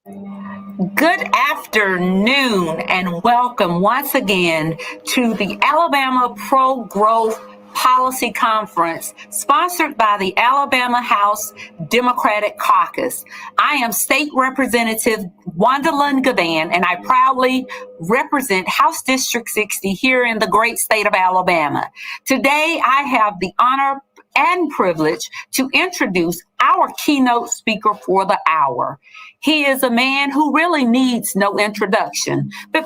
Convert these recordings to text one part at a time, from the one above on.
Good afternoon and welcome once again to the Alabama Pro-Growth Policy Conference sponsored by the Alabama House Democratic Caucus. I am State Representative Wandalyn Gavan and I proudly represent House District 60 here in the great state of Alabama. Today I have the honor and privilege to introduce our keynote speaker for the hour. He is a man who really needs no introduction. But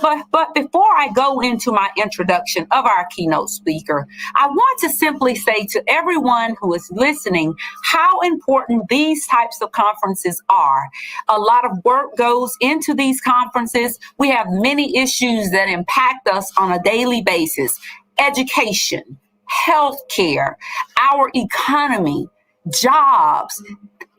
before I go into my introduction of our keynote speaker, I want to simply say to everyone who is listening how important these types of conferences are. A lot of work goes into these conferences. We have many issues that impact us on a daily basis. Education, healthcare, our economy, jobs,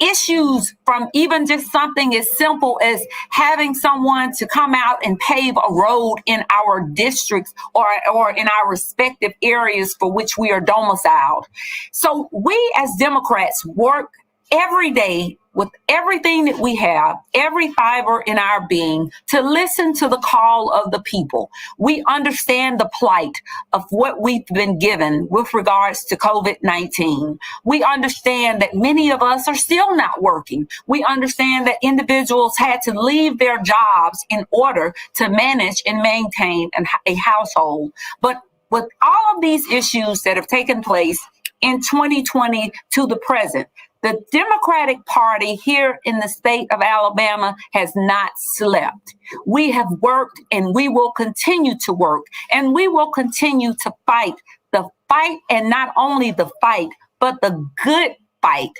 issues from even just something as simple as having someone to come out and pave a road in our districts or in our respective areas for which we are domiciled. So we as Democrats work every day with everything that we have, every fiber in our being, to listen to the call of the people. We understand the plight of what we've been given with regards to COVID-19. We understand that many of us are still not working. We understand that individuals had to leave their jobs in order to manage and maintain a household. But with all of these issues that have taken place in 2020 to the present, the Democratic Party here in the state of Alabama has not slept. We have worked and we will continue to work and we will continue to fight the fight, and not only the fight, but the good fight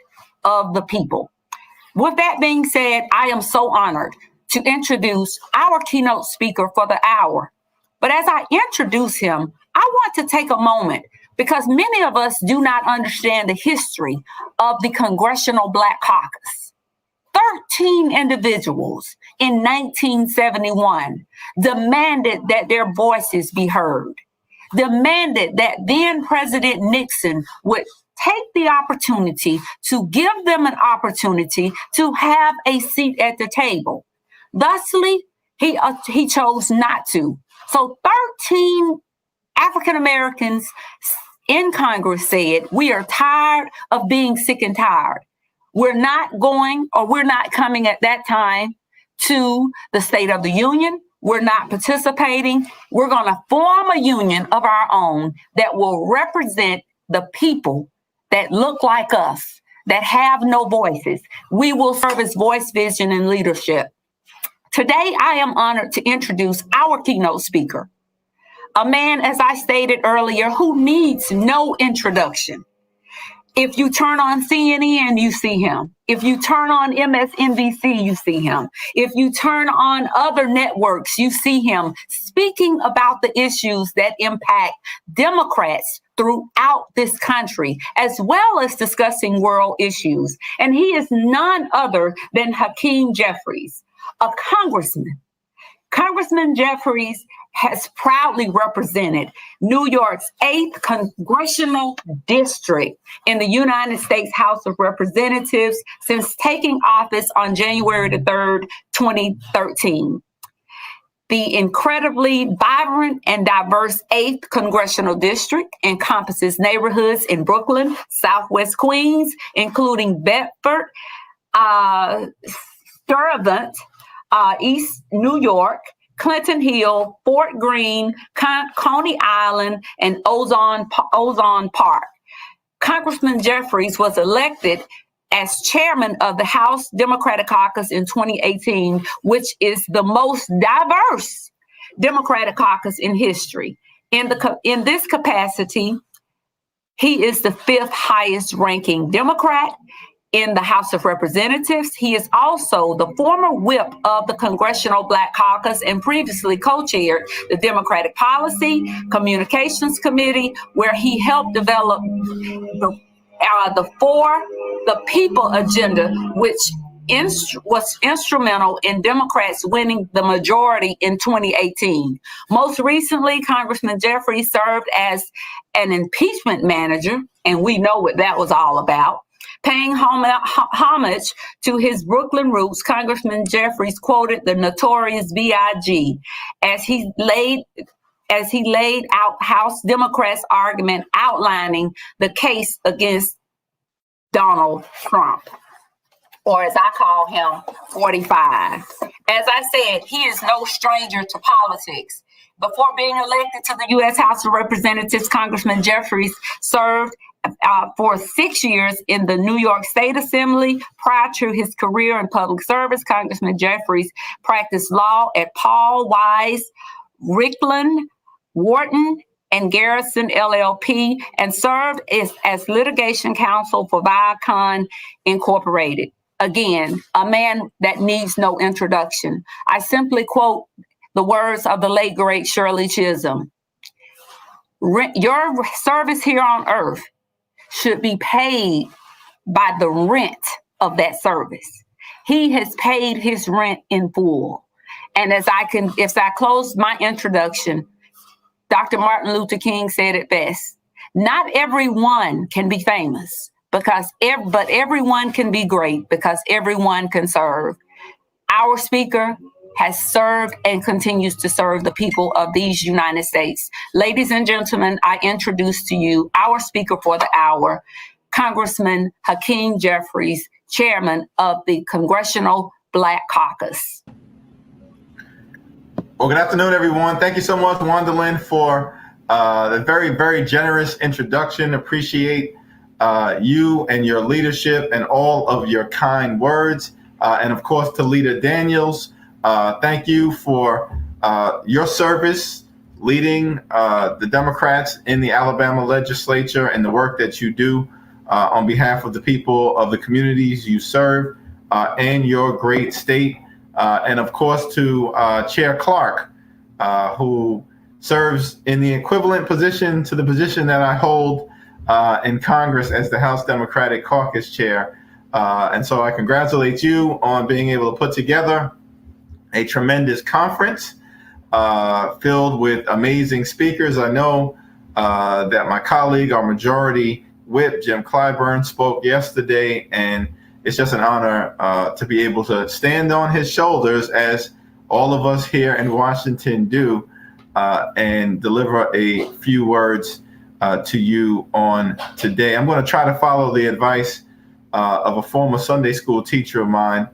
of the people. With that being said, I am so honored to introduce our keynote speaker for the hour. But as I introduce him, I want to take a moment because many of us do not understand the history of the Congressional Black Caucus. 13 individuals in 1971 demanded that their voices be heard, demanded that then President Nixon would take the opportunity to give them an opportunity to have a seat at the table. Thusly, he chose not to. So 13 African Americans in Congress said, we are tired of being sick and tired. We're not going, or we're not coming at that time to the State of the Union. We're not participating. We're going to form a union of our own that will represent the people that look like us, that have no voices. We will serve as voice, vision, and leadership. Today, I am honored to introduce our keynote speaker, a man, as I stated earlier, who needs no introduction. If you turn on CNN, you see him. If you turn on MSNBC, you see him. If you turn on other networks, you see him speaking about the issues that impact Democrats throughout this country, as well as discussing world issues. And he is none other than Hakeem Jeffries, a congressman. Congressman Jeffries has proudly represented New York's 8th congressional district in the United States House of Representatives since taking office on January the 3rd, 2013. The incredibly vibrant and diverse 8th congressional district encompasses neighborhoods in Brooklyn, Southwest Queens, including Bedford, Stuyvesant, East New York, Clinton Hill, Fort Greene, Coney Island, and Ozone Park. Congressman Jeffries was elected as chairman of the House Democratic Caucus in 2018, which is the most diverse Democratic caucus in history. In this capacity, he is the 5th highest ranking Democrat in the House of Representatives. He is also the former whip of the Congressional Black Caucus and previously co-chaired the Democratic Policy Communications Committee, where he helped develop the For the People agenda, which was instrumental in Democrats winning the majority in 2018. Most recently, Congressman Jeffries served as an impeachment manager, and we know what that was all about, Paying homage to his Brooklyn roots, Congressman Jeffries quoted the notorious B.I.G. as he laid out House Democrats' argument outlining the case against Donald Trump, or as I call him, 45. As I said, he is no stranger to politics. Before being elected to the U.S. House of Representatives, Congressman Jeffries served for 6 years in the New York State Assembly. Prior to his career in public service, Congressman Jeffries practiced law at Paul Wise, Rickland, Wharton, and Garrison LLP, and served as litigation counsel for Viacom Incorporated. Again, a man that needs no introduction. I simply quote the words of the late, great Shirley Chisholm. Your service here on earth should be paid by the rent of that service. He has paid his rent in full. And as I close my introduction, Dr. Martin Luther King said it best. Not everyone can be famous, but everyone can be great because everyone can serve. Our speaker has served and continues to serve the people of these United States. Ladies and gentlemen, I introduce to you our speaker for the hour, Congressman Hakeem Jeffries, chairman of the Congressional Black Caucus. Well, good afternoon, everyone. Thank you so much, Wandalyn, for the very, very generous introduction. Appreciate you and your leadership and all of your kind words. And of course, to Leader Daniels, thank you for your service leading the Democrats in the Alabama legislature and the work that you do on behalf of the people of the communities you serve and your great state. And of course, to Chair Clark, who serves in the equivalent position to the position that I hold in Congress as the House Democratic Caucus Chair. And so I congratulate you on being able to put together a tremendous conference filled with amazing speakers. I know that my colleague, our majority whip, Jim Clyburn, spoke yesterday, and it's just an honor to be able to stand on his shoulders, as all of us here in Washington do, and deliver a few words to you on today. I'm going to try to follow the advice of a former Sunday school teacher of mine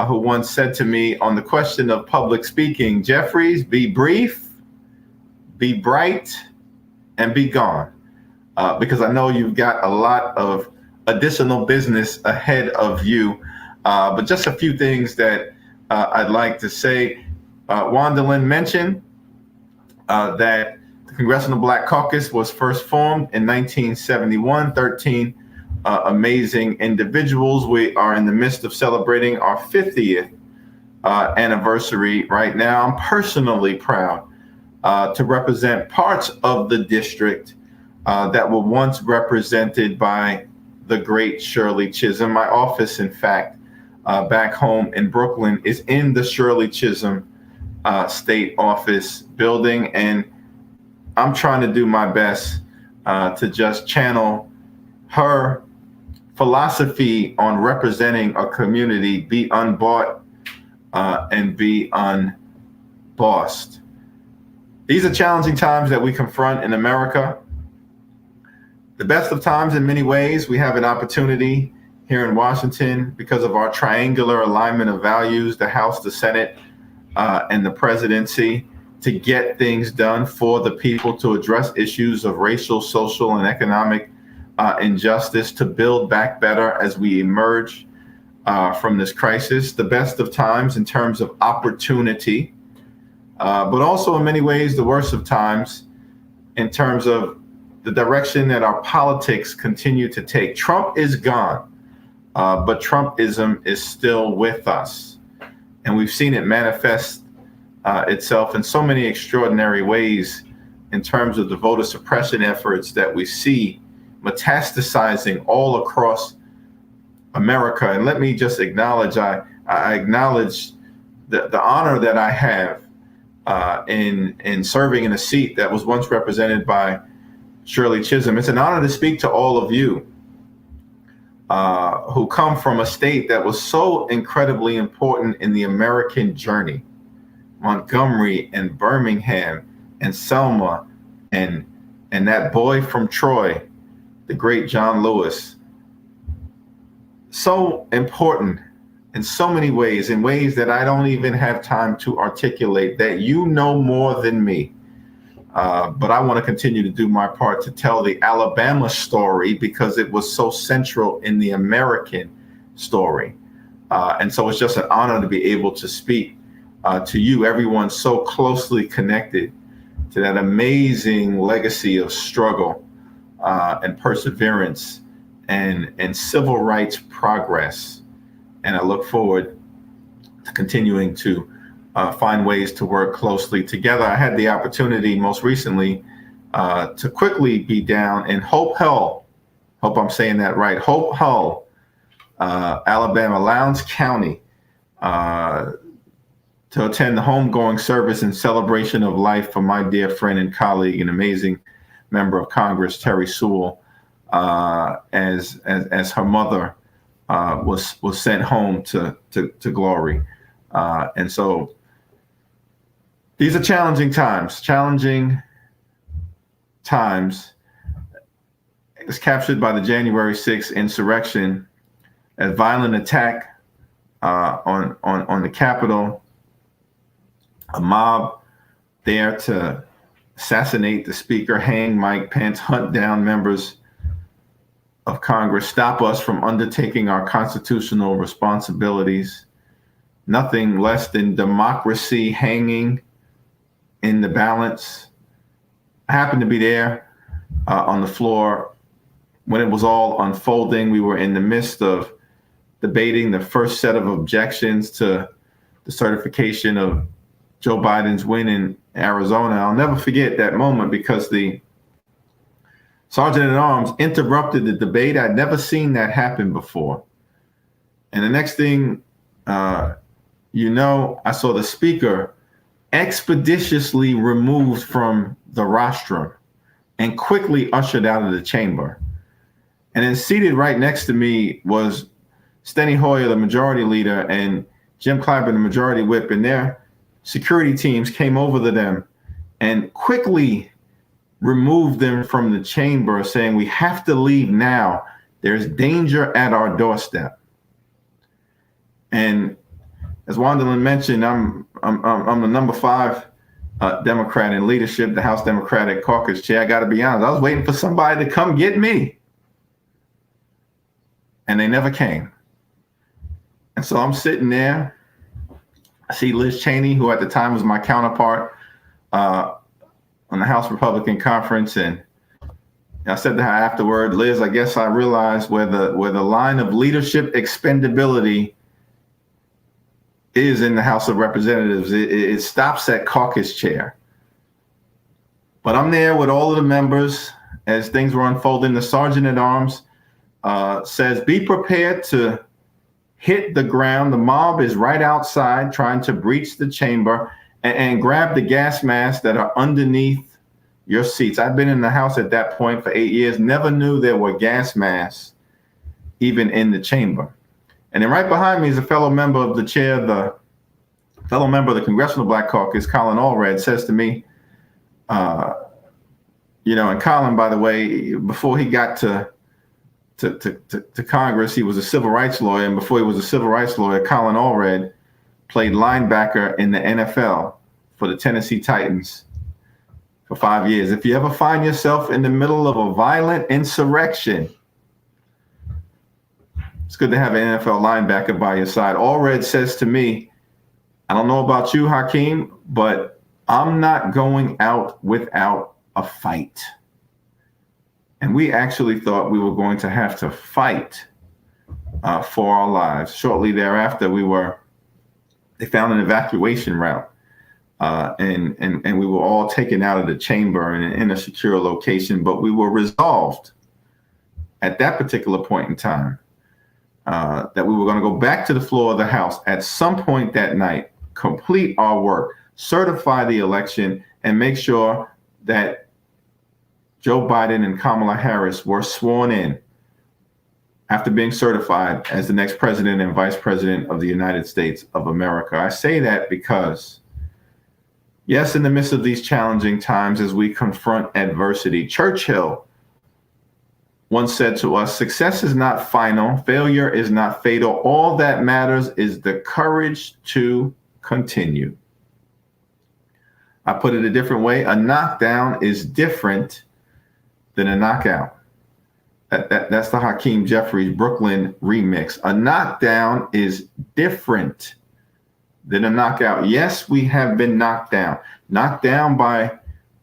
who once said to me on the question of public speaking, Jeffries, be brief, be bright, and be gone. Because I know you've got a lot of additional business ahead of you. But just a few things that I'd like to say. Wandalyn mentioned that the Congressional Black Caucus was first formed in 1971, 13 amazing individuals. We are in the midst of celebrating our 50th anniversary right now. I'm personally proud to represent parts of the district that were once represented by the great Shirley Chisholm. My office, in fact, back home in Brooklyn is in the Shirley Chisholm State Office building, and I'm trying to do my best to just channel her philosophy on representing a community, be unbought and be unbossed. These are challenging times that we confront in America. The best of times in many ways. We have an opportunity here in Washington because of our triangular alignment of values, the House, the Senate, and the presidency, to get things done for the people, to address issues of racial, social, and economic injustice, to build back better as we emerge from this crisis. The best of times in terms of opportunity, but also in many ways the worst of times in terms of the direction that our politics continue to take. Trump is gone, but Trumpism is still with us. And we've seen it manifest itself in so many extraordinary ways in terms of the voter suppression efforts that we see metastasizing all across America. And let me just acknowledge, I acknowledge the honor that I have in serving in a seat that was once represented by Shirley Chisholm. It's an honor to speak to all of you. who come from a state that was so incredibly important in the American journey. Montgomery and Birmingham and Selma and that boy from Troy, the great John Lewis. So important in so many ways, in ways that I don't even have time to articulate, that you know more than me. But I want to continue to do my part to tell the Alabama story because it was so central in the American story. And so it's just an honor to be able to speak to you, everyone so closely connected to that amazing legacy of struggle and perseverance and civil rights progress. And I look forward to continuing to find ways to work closely together. I had the opportunity most recently to quickly be down in Hope Hull. Hope I'm saying that right. Hope Hull, Alabama, Lowndes County, to attend the homegoing service in celebration of life for my dear friend and colleague and amazing member of Congress, Terry Sewell, as her mother was sent home to glory. And so these are challenging times. It's captured by the January 6th insurrection, a violent attack on the Capitol, a mob there to assassinate the speaker, hang Mike Pence, hunt down members of Congress, stop us from undertaking our constitutional responsibilities. Nothing less than democracy hanging in the balance. I happened to be there on the floor when it was all unfolding. We were in the midst of debating the first set of objections to the certification of Joe Biden's win in Arizona. I'll never forget that moment because the Sergeant at Arms interrupted the debate. I'd never seen that happen before. And the next thing I saw the speaker expeditiously removed from the rostrum and quickly ushered out of the chamber. And then seated right next to me was Steny Hoyer, the majority leader, and Jim Clyburn, the majority whip, and their security teams came over to them and quickly removed them from the chamber, saying, "We have to leave now. There's danger at our doorstep." And as Wandalin mentioned, I'm the number 5 Democrat in leadership, the House Democratic Caucus chair. I got to be honest, I was waiting for somebody to come get me, and they never came. And so I'm sitting there. I see Liz Cheney, who at the time was my counterpart on the House Republican Conference, and I said to her afterward, "Liz, I guess I realized where the line of leadership expendability is in the House of Representatives. It stops at caucus chair." But I'm there with all of the members as things were unfolding. The Sergeant at Arms says, "Be prepared to hit the ground. The mob is right outside trying to breach the chamber, and grab the gas masks that are underneath your seats." I'd been in the House at that point for 8 years, never knew there were gas masks even in the chamber. And then right behind me is a fellow member of the chair, the fellow member of the Congressional Black Caucus, Colin Allred, says to me, and Colin, by the way, before he got to Congress, he was a civil rights lawyer. And before he was a civil rights lawyer, Colin Allred played linebacker in the NFL for the Tennessee Titans for 5 years. If you ever find yourself in the middle of a violent insurrection, it's good to have an NFL linebacker by your side. Allred says to me, "I don't know about you, Hakeem, but I'm not going out without a fight." And we actually thought we were going to have to fight for our lives. Shortly thereafter, they found an evacuation route, and we were all taken out of the chamber and in a secure location. But we were resolved at that particular point in time that we were going to go back to the floor of the House at some point that night, complete our work, certify the election, and make sure that Joe Biden and Kamala Harris were sworn in after being certified as the next president and vice president of the United States of America. I say that because, yes, in the midst of these challenging times as we confront adversity, Churchill once said to us, success is not final, failure is not fatal. All that matters is the courage to continue. I put it a different way. A knockdown is different than a knockout. That's the Hakeem Jeffries Brooklyn remix. A knockdown is different than a knockout. Yes, we have been knocked down by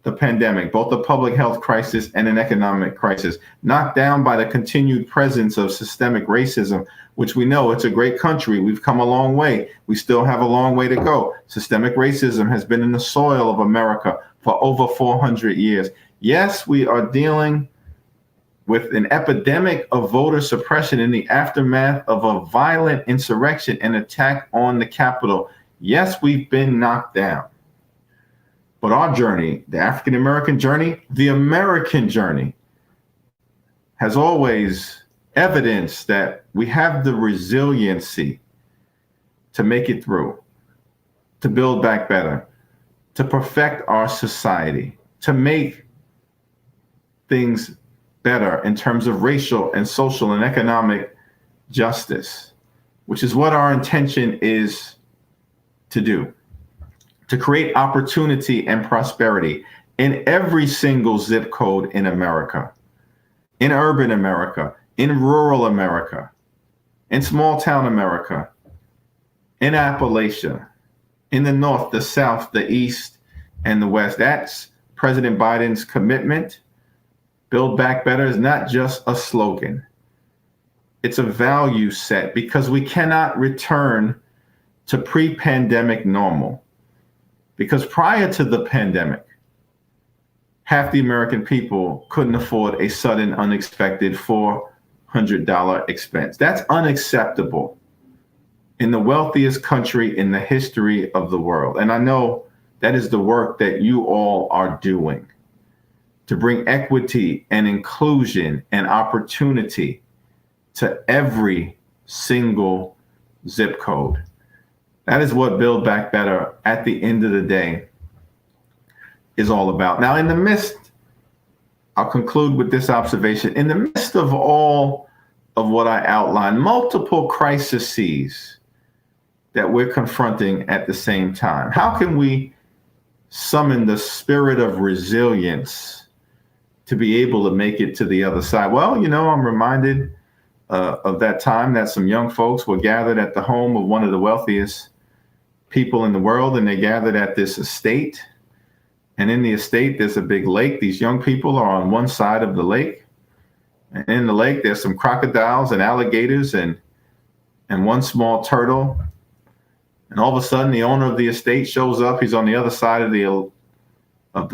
the pandemic, both a public health crisis and an economic crisis, knocked down by the continued presence of systemic racism, which we know it's a great country. We've come a long way. We still have a long way to go. Systemic racism has been in the soil of America for over 400 years. Yes, we are dealing with an epidemic of voter suppression in the aftermath of a violent insurrection and attack on the Capitol. Yes, we've been knocked down. But our journey, the African-American journey, the American journey, has always evidenced that we have the resiliency to make it through, to build back better, to perfect our society, to make things better in terms of racial and social and economic justice, which is what our intention is to do. To create opportunity and prosperity in every single zip code in America, in urban America, in rural America, in small town America, in Appalachia, in the North, the South, the East, and the West. That's President Biden's commitment. Build Back Better is not just a slogan. It's a value set because we cannot return to pre-pandemic normal. Because prior to the pandemic, half the American people couldn't afford a sudden, unexpected $400 expense. That's unacceptable in the wealthiest country in the history of the world. And I know that is the work that you all are doing to bring equity and inclusion and opportunity to every single zip code. That is what Build Back Better at the end of the day is all about. Now, in the midst, I'll conclude with this observation. In the midst of all of what I outlined, multiple crises that we're confronting at the same time, how can we summon the spirit of resilience to be able to make it to the other side? Well, I'm reminded of that time that some young folks were gathered at the home of one of the wealthiest people in the world, and they gathered at this estate. And in the estate, there's a big lake. These young people are on one side of the lake. And in the lake, there's some crocodiles and alligators and one small turtle. And all of a sudden, the owner of the estate shows up. He's on the other side of the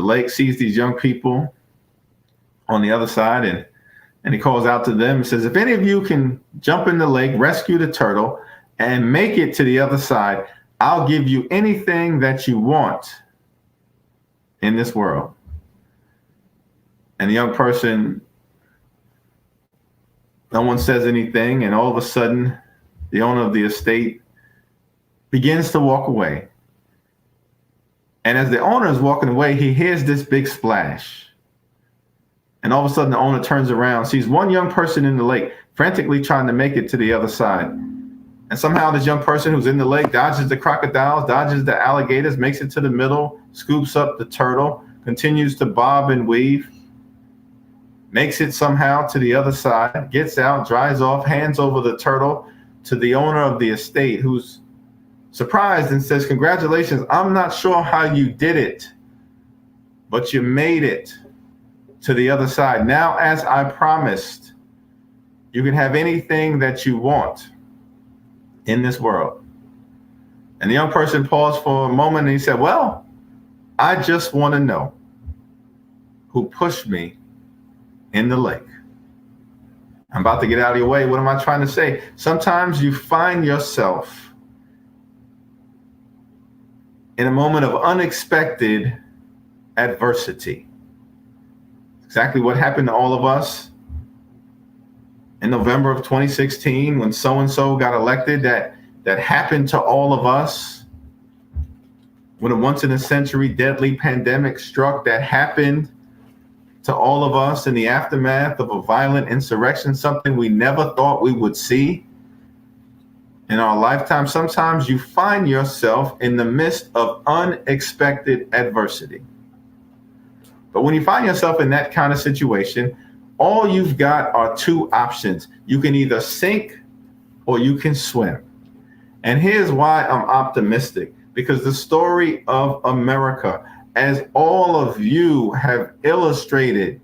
lake, sees these young people on the other side, and he calls out to them and says, if any of you can jump in the lake, rescue the turtle, and make it to the other side, I'll give you anything that you want in this world. And the young person, no one says anything, and all of a sudden, the owner of the estate begins to walk away. And as the owner is walking away, he hears this big splash. And all of a sudden, the owner turns around, sees one young person in the lake, frantically trying to make it to the other side. And somehow this young person who's in the lake dodges the crocodiles, dodges the alligators, makes it to the middle, scoops up the turtle, continues to bob and weave, makes it somehow to the other side, gets out, dries off, hands over the turtle to the owner of the estate, who's surprised and says, congratulations, I'm not sure how you did it, but you made it to the other side. Now, as I promised, you can have anything that you want in this world. And the young person paused for a moment and he said, well, I just want to know who pushed me in the lake. I'm about to get out of your way. What am I trying to say? Sometimes you find yourself in a moment of unexpected adversity. Exactly what happened to all of us in November of 2016 when so-and-so got elected, that happened to all of us. When a once in a century deadly pandemic struck, that happened to all of us in the aftermath of a violent insurrection, something we never thought we would see in our lifetime. Sometimes you find yourself in the midst of unexpected adversity. But when you find yourself in that kind of situation, all you've got are two options. You can either sink or you can swim. And here's why I'm optimistic, because the story of America, as all of you have illustrated,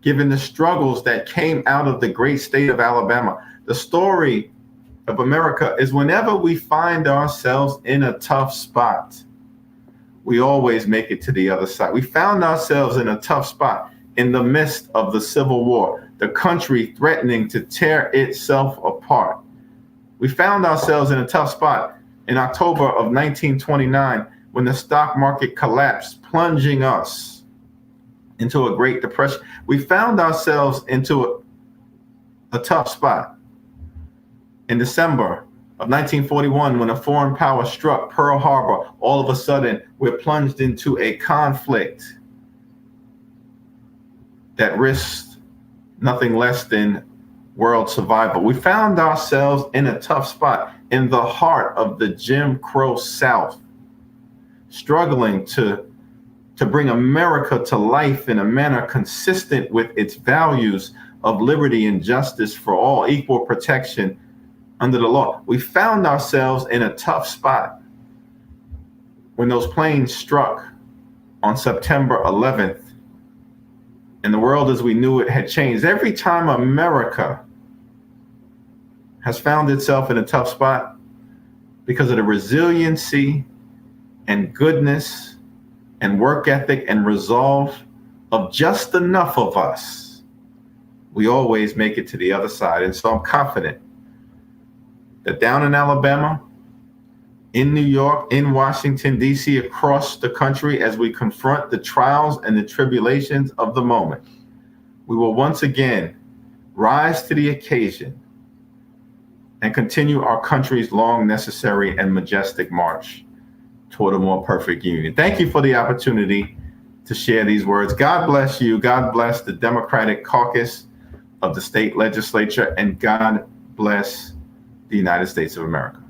given the struggles that came out of the great state of Alabama, the story of America is whenever we find ourselves in a tough spot, we always make it to the other side. We found ourselves in a tough spot in the midst of the Civil War, the country threatening to tear itself apart. We found ourselves in a tough spot in October of 1929 when the stock market collapsed, plunging us into a Great Depression. We found ourselves into a tough spot in December of 1941 when a foreign power struck Pearl Harbor. All of a sudden, we're plunged into a conflict that risked nothing less than world survival. We found ourselves in a tough spot in the heart of the Jim Crow South, struggling to bring America to life in a manner consistent with its values of liberty and justice for all, equal protection under the law. We found ourselves in a tough spot when those planes struck on September 11th, and the world as we knew it had changed. Every time America has found itself in a tough spot, because of the resiliency and goodness and work ethic and resolve of just enough of us, we always make it to the other side. And so I'm confident that down in Alabama, in New York, in Washington, D.C., across the country, as we confront the trials and the tribulations of the moment, we will once again rise to the occasion and continue our country's long, necessary, and majestic march toward a more perfect union. Thank you for the opportunity to share these words. God bless you. God bless the Democratic Caucus of the state legislature, and God bless the United States of America.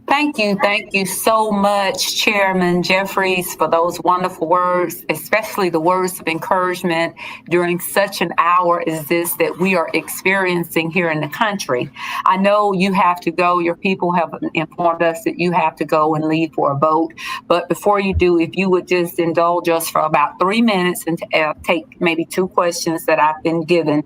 Thank you. Thank you so much, Chairman Jeffries, for those wonderful words, especially the words of encouragement during such an hour as this that we are experiencing here in the country. I know you have to go. Your people have informed us that you have to go and leave for a vote. But before you do, if you would just indulge us for about 3 minutes and take maybe 2 questions that I've been given.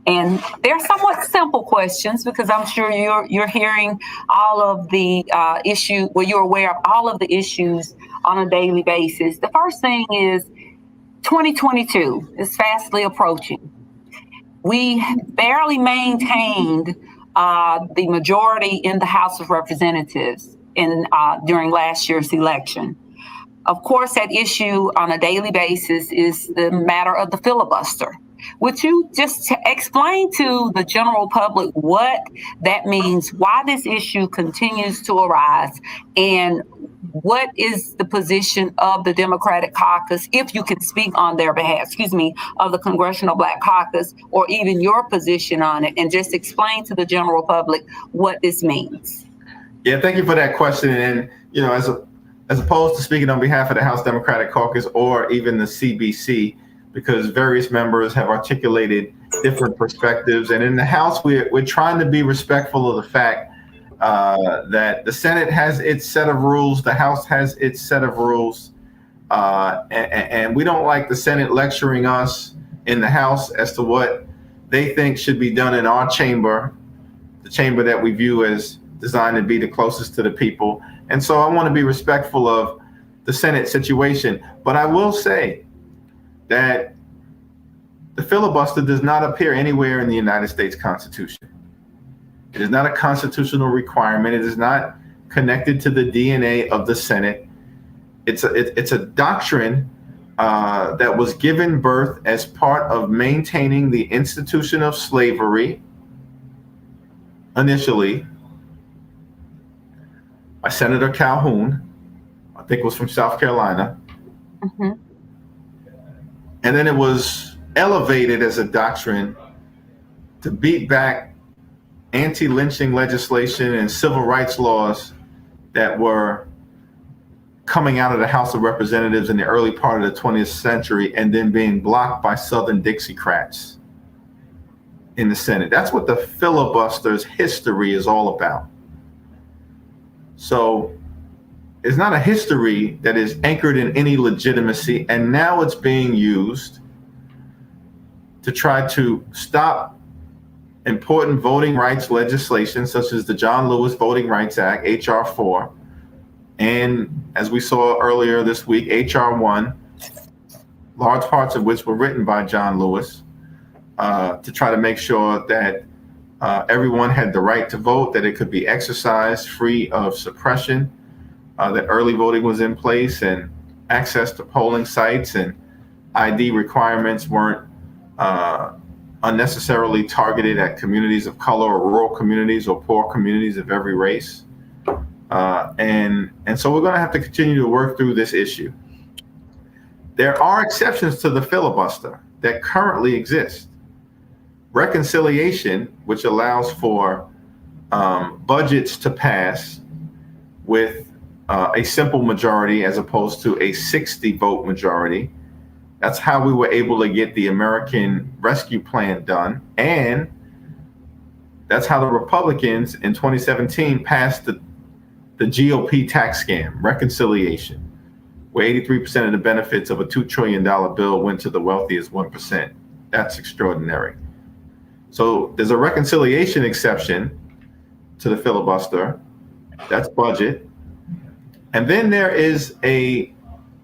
And they're somewhat simple questions because I'm sure you're hearing all of the you're aware of all of the issues on a daily basis. The first thing is 2022 is fastly approaching. We barely maintained the majority in the House of Representatives during last year's election. Of course, that issue on a daily basis is the matter of the filibuster. Would you just explain to the general public what that means, why this issue continues to arise, and what is the position of the Democratic Caucus, if you can speak on their behalf, of the Congressional Black Caucus, or even your position on it, and just explain to the general public what this means? Yeah, thank you for that question. And, as opposed to speaking on behalf of the House Democratic Caucus or even the CBC, because various members have articulated different perspectives. And in the House, we're trying to be respectful of the fact that the Senate has its set of rules, the House has its set of rules, and we don't like the Senate lecturing us in the House as to what they think should be done in our chamber, the chamber that we view as designed to be the closest to the people. And so I want to be respectful of the Senate situation. But I will say that the filibuster does not appear anywhere in the United States Constitution. It is not a constitutional requirement. It is not connected to the DNA of the Senate. It's a doctrine that was given birth as part of maintaining the institution of slavery initially by Senator Calhoun, I think it was from South Carolina. Mm-hmm. And then it was elevated as a doctrine to beat back anti-lynching legislation and civil rights laws that were coming out of the House of Representatives in the early part of the 20th century and then being blocked by Southern Dixiecrats in the Senate. That's what the filibuster's history is all about. So it's not a history that is anchored in any legitimacy, and now it's being used to try to stop important voting rights legislation, such as the John Lewis Voting Rights Act, H.R. 4, and as we saw earlier this week, H.R. 1, large parts of which were written by John Lewis, to try to make sure that everyone had the right to vote, that it could be exercised free of suppression, that early voting was in place, and access to polling sites and ID requirements weren't unnecessarily targeted at communities of color or rural communities or poor communities of every race. And so we're going to have to continue to work through this issue. There are exceptions to the filibuster that currently exist. Reconciliation, which allows for budgets to pass with a simple majority as opposed to a 60-vote majority. That's how we were able to get the American Rescue Plan done. And that's how the Republicans in 2017 passed the GOP tax scam, reconciliation, where 83% of the benefits of a $2 trillion bill went to the wealthiest 1%. That's extraordinary. So there's a reconciliation exception to the filibuster. That's budget. And then there is a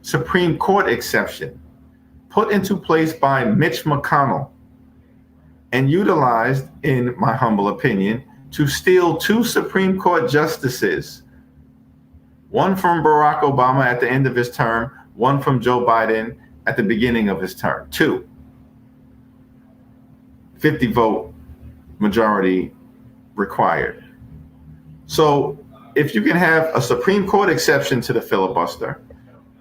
Supreme Court exception put into place by Mitch McConnell and utilized, in my humble opinion, to steal 2 Supreme Court justices, one from Barack Obama at the end of his term, one from Joe Biden at the beginning of his term. 2. 50-vote majority required. So if you can have a Supreme Court exception to the filibuster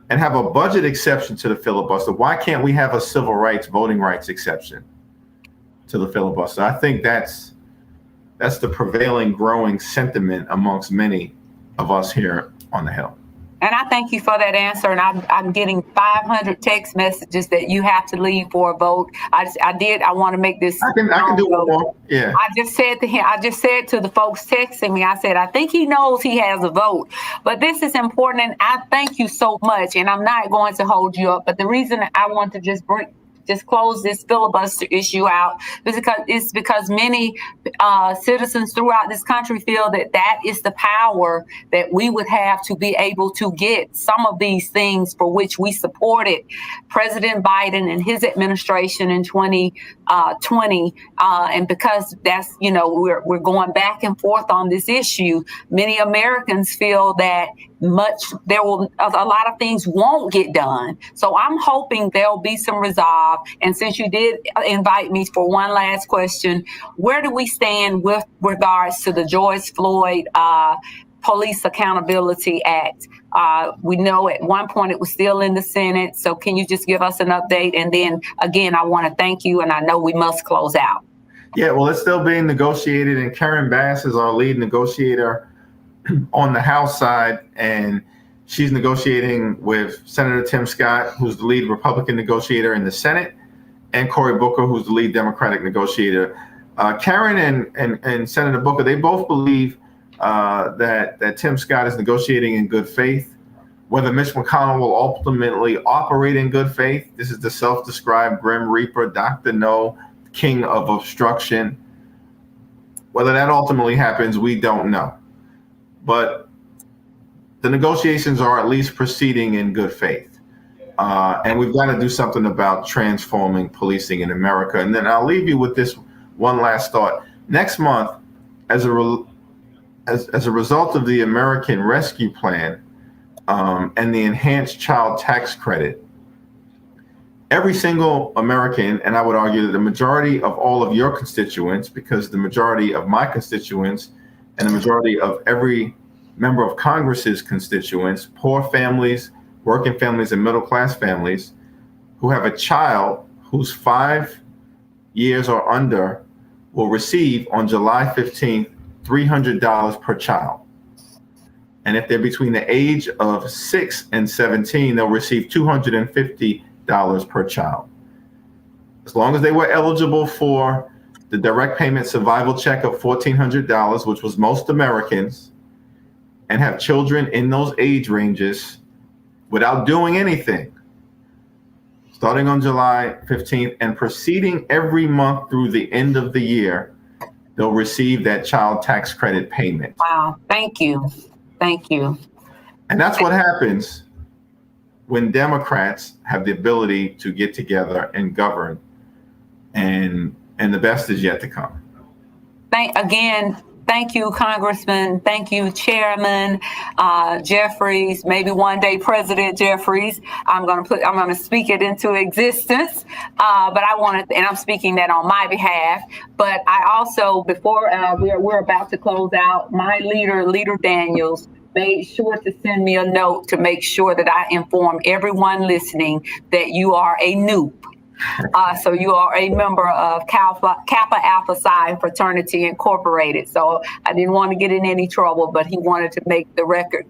and have a budget exception to the filibuster, why can't we have a civil rights, voting rights exception to the filibuster? I think that's the prevailing growing sentiment amongst many of us here on the Hill. And I thank you for that answer. And I'm getting 500 text messages that you have to leave for a vote. I want to make this. I can do one more. Yeah. I just said to the folks texting me, I said, I think he knows he has a vote. But this is important. And I thank you so much. And I'm not going to hold you up. But the reason I want to just close this filibuster issue out is because many citizens throughout this country feel that is the power that we would have to be able to get some of these things for which we supported President Biden and his administration in 2020. And because that's, we're going back and forth on this issue, many Americans feel that a lot of things won't get done. So I'm hoping there'll be some resolve. And since you did invite me for one last question, where do we stand with regards to the George Floyd Police Accountability Act? We know at one point it was still in the Senate. So can you just give us an update? And then again, I want to thank you. And I know we must close out. Yeah, well, it's still being negotiated. And Karen Bass is our lead negotiator on the House side, and she's negotiating with Senator Tim Scott, who's the lead Republican negotiator in the Senate, and Cory Booker, who's the lead Democratic negotiator. Karen and Senator Booker, they both believe that Tim Scott is negotiating in good faith. Whether Mitch McConnell will ultimately operate in good faith, this is the self-described Grim Reaper, Dr. No, king of obstruction. Whether that ultimately happens, we don't know. But the negotiations are at least proceeding in good faith. And we've got to do something about transforming policing in America. And then I'll leave you with this one last thought. Next month, as a result of the American Rescue Plan and the enhanced child tax credit, every single American, and I would argue that the majority of all of your constituents, because the majority of my constituents and the majority of every member of Congress's constituents, poor families, working families, and middle class families who have a child who's 5 years or under will receive on July 15th $300 per child. And if they're between the age of 6 and 17, they'll receive $250 per child. As long as they were eligible for the direct payment survival check of $1,400, which was most Americans, and have children in those age ranges without doing anything, starting on July 15th and proceeding every month through the end of the year, they'll receive that child tax credit payment. Wow. Thank you. Thank you. And that's what happens when Democrats have the ability to get together and govern, and the best is yet to come. Thank you, Congressman. Thank you, Chairman Jeffries. Maybe one day, President Jeffries. I'm going to speak it into existence. But I wanted, and I'm speaking that on my behalf. But I also, before we're about to close out, my leader Daniels, made sure to send me a note to make sure that I inform everyone listening that you are a noob. So you are a member of Kappa Alpha Psi Fraternity Incorporated. So I didn't want to get in any trouble, but he wanted to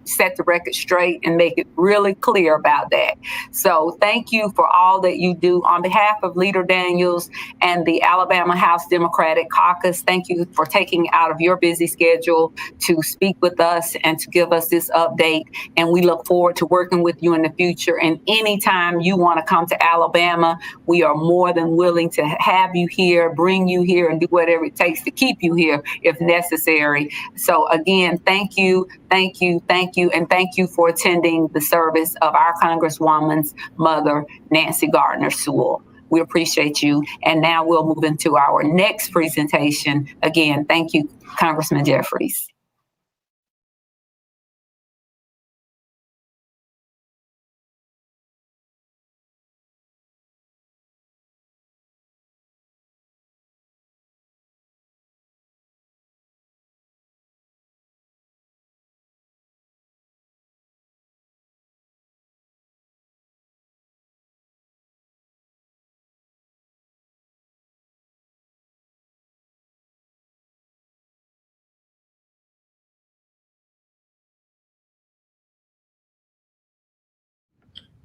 set the record straight and make it really clear about that. So thank you for all that you do on behalf of Leader Daniels and the Alabama House Democratic Caucus. Thank you for taking out of your busy schedule to speak with us and to give us this update. And we look forward to working with you in the future. And anytime you want to come to Alabama, we are more than willing to have you here, bring you here, and do whatever it takes to keep you here if necessary. So again, thank you, and thank you for attending the service of our Congresswoman's mother, Nancy Gardner Sewell. We appreciate you. And now we'll move into our next presentation. Again, thank you, Congressman Jeffries.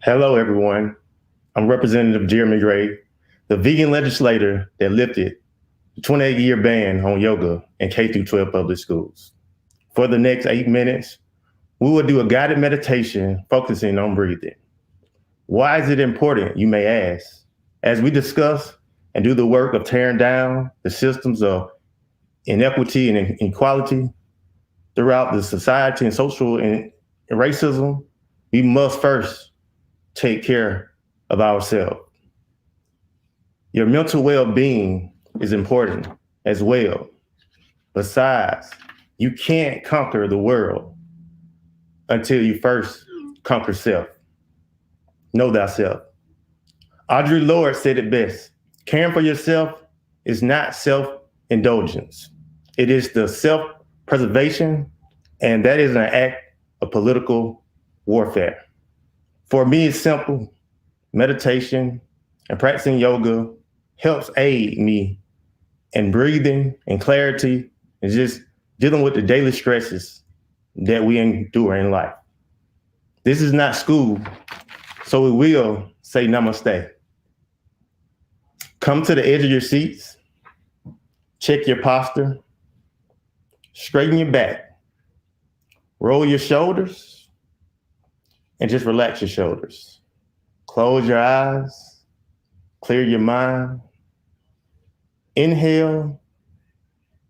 Hello, everyone. I'm Representative Jeremy Gray, the vegan legislator that lifted the 28-year ban on yoga in K-12 public schools. For the next 8 minutes, we will do a guided meditation focusing on breathing. Why is it important, you may ask? As we discuss and do the work of tearing down the systems of inequity and inequality throughout the society and social and racism, we must first take care of ourselves. Your mental well-being is important as well. Besides, you can't conquer the world until you first conquer self. Know thyself. Audre Lorde said it best. Caring for yourself is not self-indulgence. It is the self-preservation, and that is an act of political warfare. For me, it's simple. Meditation and practicing yoga helps aid me in breathing and clarity and just dealing with the daily stresses that we endure in life. This is not school, so we will say namaste. Come to the edge of your seats, check your posture, straighten your back, roll your shoulders, and just relax your shoulders. Close your eyes, clear your mind. Inhale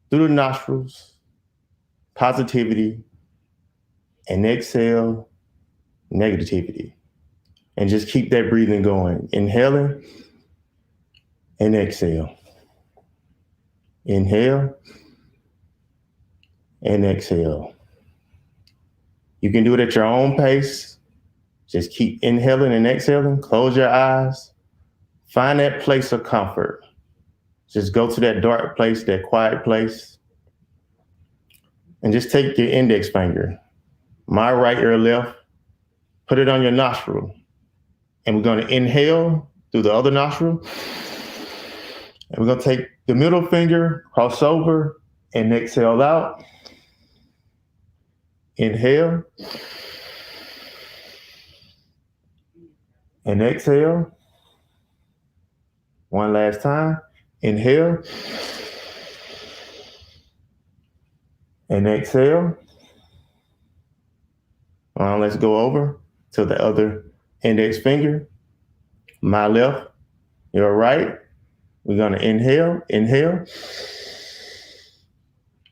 through the nostrils, positivity, and exhale, negativity. And just keep that breathing going. Inhaling and exhale. Inhale and exhale. You can do it at your own pace. Just keep inhaling and exhaling. Close your eyes. Find that place of comfort. Just go to that dark place, that quiet place, and just take your index finger, my right, your left, put it on your nostril. And we're going to inhale through the other nostril. And we're going to take the middle finger, cross over, and exhale out. Inhale. And exhale. One last time. Inhale. And exhale. Let's go over to the other index finger. My left, your right. We're going to inhale,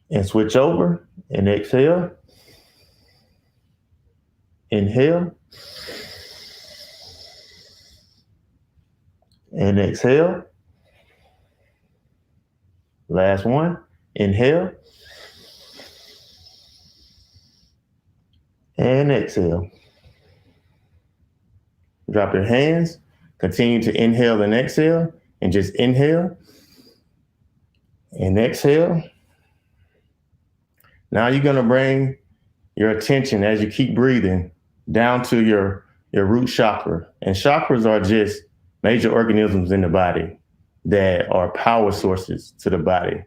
and switch over and exhale. Inhale. And exhale. Last one. Inhale. And exhale. Drop your hands. Continue to inhale and exhale. And just inhale. And exhale. Now you're going to bring your attention as you keep breathing down to your root chakra. And chakras are just major organisms in the body that are power sources to the body.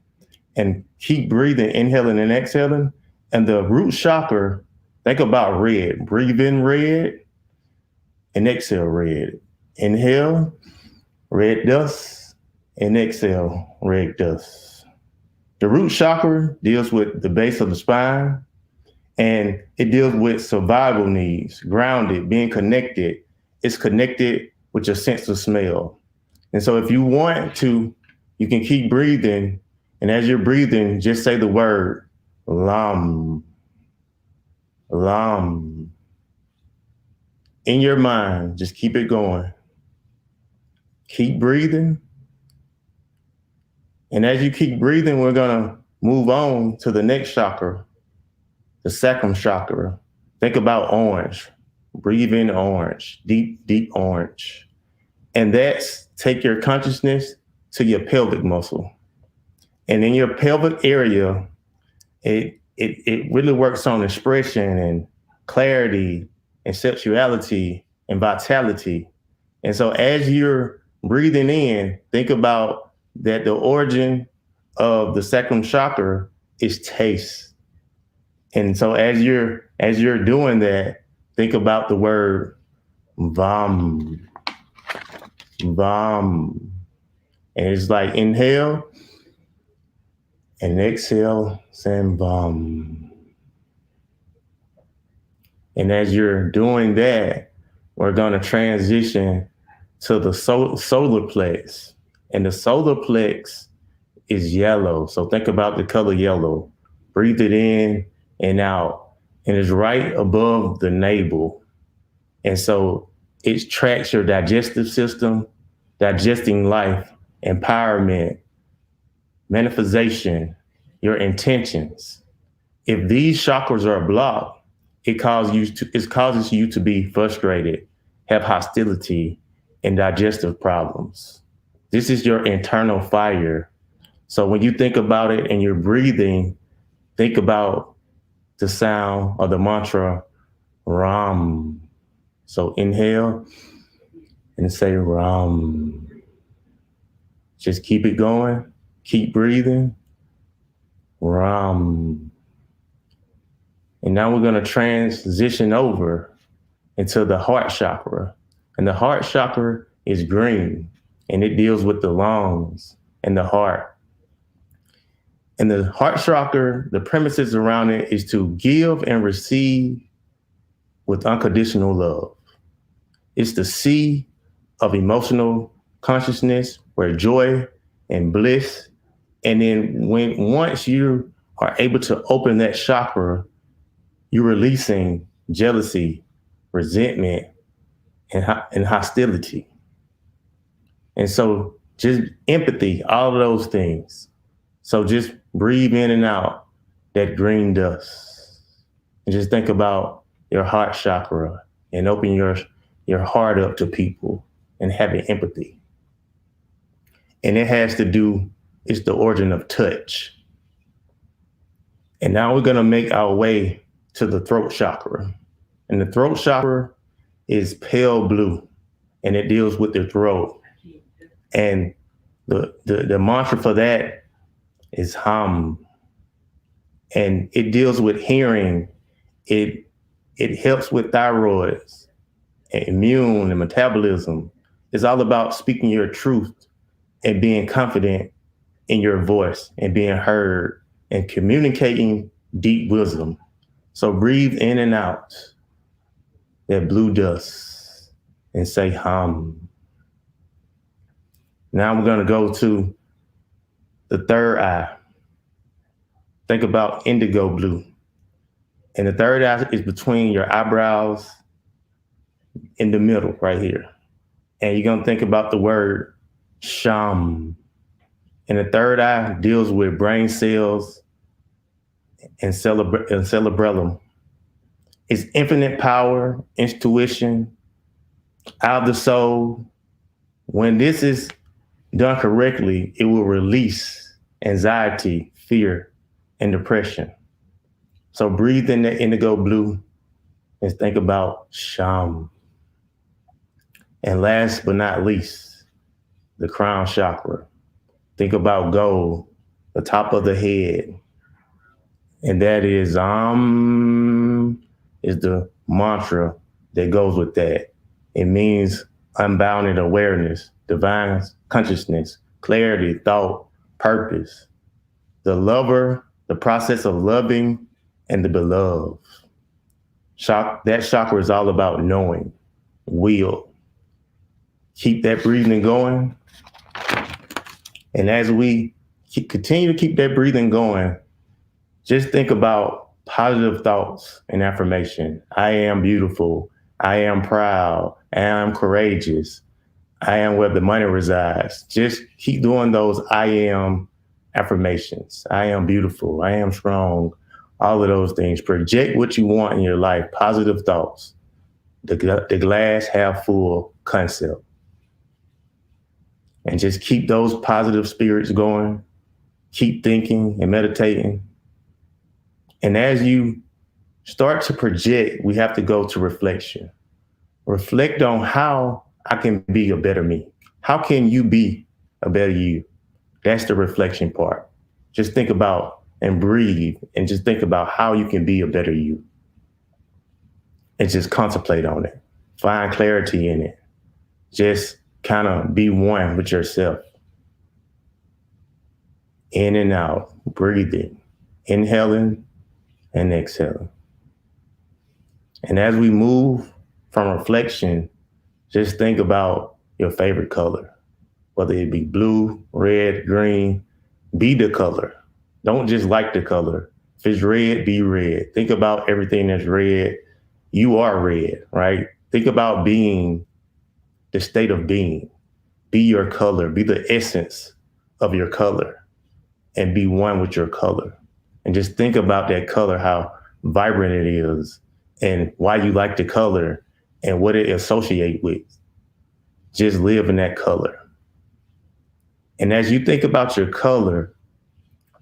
And keep breathing, inhaling and exhaling. And the root chakra, think about red. Breathe in red and exhale red. Inhale, red dust, and exhale, red dust. The root chakra deals with the base of the spine, and it deals with survival needs, grounded, being connected. It's connected with your sense of smell. And so if you want to, you can keep breathing. And as you're breathing, just say the word lam, lam. In your mind, just keep it going. Keep breathing. And as you keep breathing, we're going to move on to the next chakra, the sacrum chakra. Think about orange. Breathe in orange, deep, deep orange. And that's take your consciousness to your pelvic muscle. And in your pelvic area, it really works on expression and clarity and sexuality and vitality. And so as you're breathing in, think about that the origin of the sacrum chakra is taste. And so as you're doing that, think about the word vam, vam. And it's like inhale and exhale, saying vam. And as you're doing that, we're going to transition to the solar plex. And the solar plex is yellow. So think about the color yellow. Breathe it in and out. And it's right above the navel. And so it tracks your digestive system, digesting life, empowerment, manifestation, your intentions. If these chakras are blocked, it causes you to be frustrated, have hostility, and digestive problems. This is your internal fire. So when you think about it and you're breathing, think about the sound of the mantra Ram. So inhale and say Ram. Just keep it going. Keep breathing. Ram. And now we're going to transition over into the heart chakra. And the heart chakra is green, and it deals with the lungs and the heart. And the heart chakra, the premises around it is to give and receive with unconditional love. It's the sea of emotional consciousness where joy and bliss. And then once you are able to open that chakra, you're releasing jealousy, resentment, and hostility. And so just empathy, all of those things. So just breathe in and out that green dust. And just think about your heart chakra and open your heart up to people and having empathy. And it has to do, it's the origin of touch. And now we're going to make our way to the throat chakra. And the throat chakra is pale blue, and it deals with the throat. And the mantra for that is hum. And it deals with hearing. It helps with thyroids, and immune, and metabolism. It's all about speaking your truth and being confident in your voice and being heard and communicating deep wisdom. So breathe in and out that blue dust and say hum. Now we're going to go to the third eye. Think about indigo blue. And the third eye is between your eyebrows in the middle right here. And you're going to think about the word sham. And the third eye deals with brain cells and cerebellum. It's infinite power, intuition, out of the soul. When this is done correctly, it will release anxiety, fear, and depression. So breathe in the indigo blue and think about sham. And last but not least, the crown chakra. Think about gold, the top of the head. And that is is the mantra that goes with that. It means unbounded awareness, divine consciousness, clarity, thought, purpose. The lover, the process of loving, and the beloved. That chakra is all about knowing, will. Keep that breathing going. And as we continue to keep that breathing going, just think about positive thoughts and affirmation. I am beautiful. I am proud. I am courageous. I am where the money resides. Just keep doing those I am affirmations. I am beautiful. I am strong. All of those things. Project what you want in your life. Positive thoughts. The glass half full concept. And just keep those positive spirits going. Keep thinking and meditating. And as you start to project, we have to go to reflection. Reflect on how I can be a better me. How can you be a better you? That's the reflection part. Just think about and breathe and just think about how you can be a better you. And just contemplate on it. Find clarity in it. Just kind of be one with yourself. In and out, breathing, inhaling and exhaling. And as we move from reflection, just think about your favorite color, whether it be blue, red, green, be the color. Don't just like the color. If it's red, be red. Think about everything that's red. You are red, right? Think about being the state of being. Be your color. Be the essence of your color and be one with your color. And just think about that color, how vibrant it is and why you like the color and what it associates with. Just live in that color. And as you think about your color,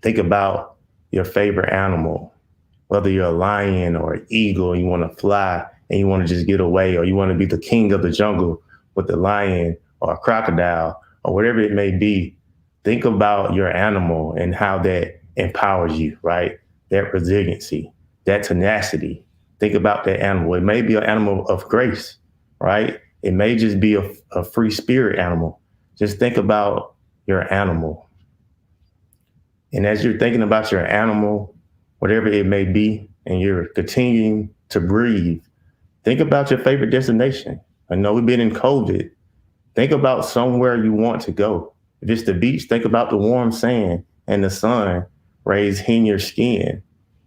think about your favorite animal, whether you're a lion or an eagle, you want to fly and you want to just get away, or you want to be the king of the jungle with the lion or a crocodile or whatever it may be. Think about your animal and how that empowers you, right? That resiliency, that tenacity. Think about that animal. It may be an animal of grace, right? It may just be a free spirit animal. Just think about your animal. And as you're thinking about your animal, whatever it may be, and you're continuing to breathe, think about your favorite destination. I know we've been in COVID. Think about somewhere you want to go. If it's the beach, think about the warm sand and the sun rays hitting your skin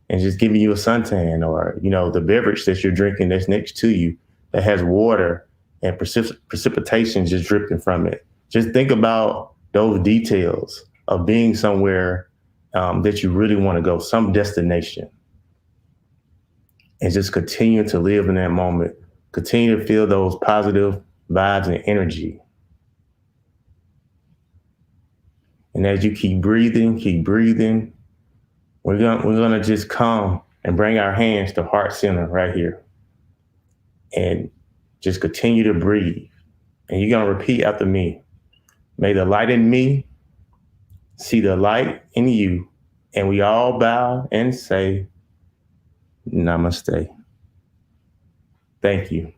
and just giving you a suntan, or, you know, the beverage that you're drinking that's next to you that has water and precipitation just dripping from it. Just think about those details of being somewhere that you really want to go, some destination. And just continue to live in that moment. Continue to feel those positive vibes and energy. And as you keep breathing, we're gonna just come and bring our hands to heart center right here. And just continue to breathe. And you're gonna repeat after me. May the light in me see the light in you. And we all bow and say, Namaste. Thank you.